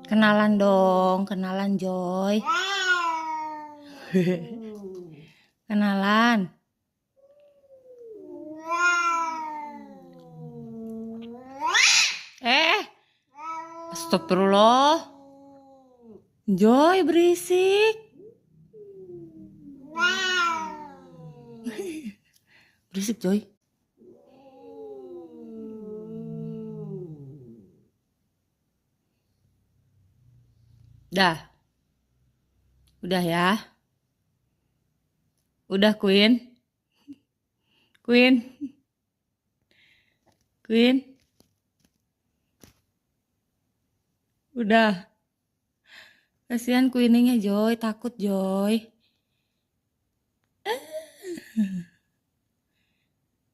Kenalan dong, kenalan Joy. Kenalan. Astagfirullah. Joy berisik. Berisik Joy. Dah. Udah ya. Udah Queen. Queen. Queen. Udah. Kasihan Queeningnya Joy, takut Joy.